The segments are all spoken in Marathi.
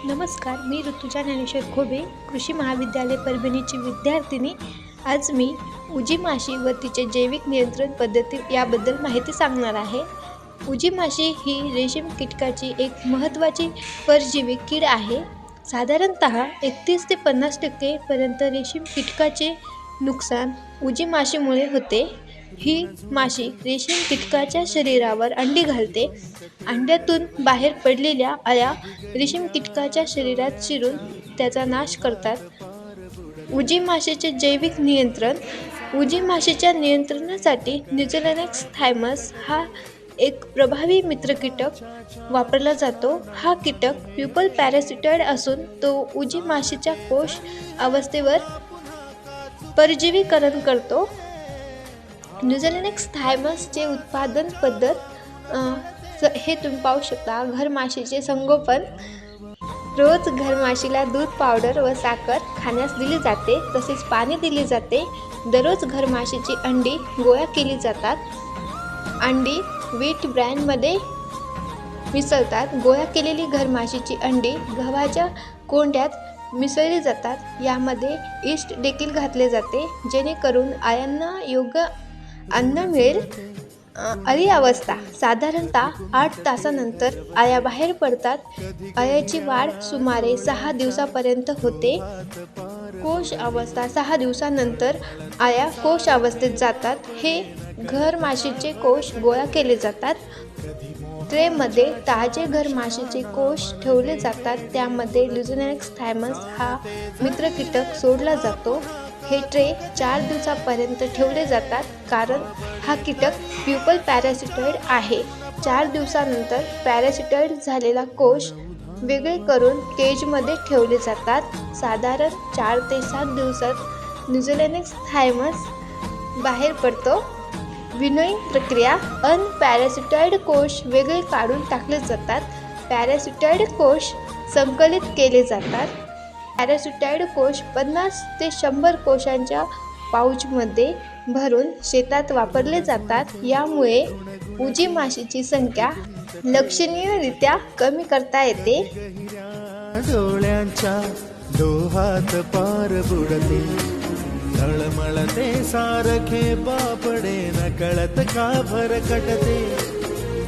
नमस्कार, मी ऋतुजा ज्ञानेश्वर खोबे, कृषी महाविद्यालय परभणीची विद्यार्थिनी. आज मी उजी माशी व तिचे जैविक नियंत्रण पद्धती याबद्दल माहिती सांगणार आहे. उजी माशी ही रेशीम कीटकाची एक महत्त्वाची परजीवी कीड आहे. साधारणतः 31 ते 50% पर्यंत रेशीम कीटकाचे नुकसान उजी माशीमुळे होते. ही माशी रेशीम कीटकाच्या शरीरावर अंडी घालते. अंड्यातून बाहेर पडलेल्या अळ्या रेशीम कीटकाच्या शरीरात शिरून त्याचा नाश करतात. उजी माशीचे जैविक नियंत्रण. उजी माशीच्या नियंत्रणासाठी न्यूझिलॅनिक्स थायमस हा एक प्रभावी मित्र कीटक वापरला जातो. हा कीटक प्युपल पॅरासिटॉइड असून तो उजी माशीच्या कोश अवस्थेवर परजीवीकरण करतो. न्यूझिलॅनिक्स थायमसचे उत्पादन पद्धत हे तुम्ही पाहू शकता. घरमाशीचे संगोपन. रोज घरमाशीला दूध, पावडर व साखर खाण्यास दिली जाते, तसेच पाणी दिले जाते. दररोज घरमाशीची अंडी गोळा केली जातात. अंडी व्हीट ब्रॅनमध्ये मिसळतात. गोळा केलेली घरमाशीची अंडी गव्हाच्या कोंड्यात मिसळली जातात. यामध्ये ईस्ट देखील घातले जाते, जेणेकरून अळ्यांना योग्य अन्न मिळेल. अळी अवस्था. साधारणतः 8 तासानंतर अळ्या बाहेर पडतात. अळ्याची वाढ सुमारे 6 दिवसापर्यंत होते. कोश अवस्था. 6 दिवसानंतर अळ्या कोश अवस्थेत जातात. हे घरमाशीचे कोश गोळा केले जातात. ट्रेमध्ये ताजे घरमाशीचे कोश ठेवले जातात. त्यामध्ये न्यूझिलॅनिक्स थायमस हा मित्र कीटक सोडला जातो. हे ट्रे 4 दिवसापर्यंत ठेवले जातात, कारण हा कीटक प्युपल पॅरासिटॉइड आहे. 4 दिवसानंतर पॅरासिटॉइड झालेला कोश वेगळे करून केजमध्ये ठेवले जातात. साधारण 4 ते 7 दिवसात न्यूझिलॅनिक्स थायमस बाहेर पडतो. विनोइंग प्रक्रिया. अनपॅरासिटॉइड कोश वेगळे काढून टाकले जातात. पॅरासिटॉइड कोश संकलित केले जातात. पॅरासिटॉइड कोश 50 ते 100 कोशांच्या पाऊचमध्ये भरून शेतात वापरले जातात. यामुळे उजी माशीची संख्या लक्षणीयरित्या कमी करता येते. डोळ्यांच्या डोहात पार बुडते, तळमळते सारखे बापडे, न कळत का भरकटते.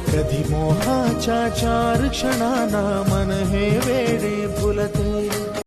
कधी मोहाच्या 4 क्षणांना मन हे वेडे फुलते.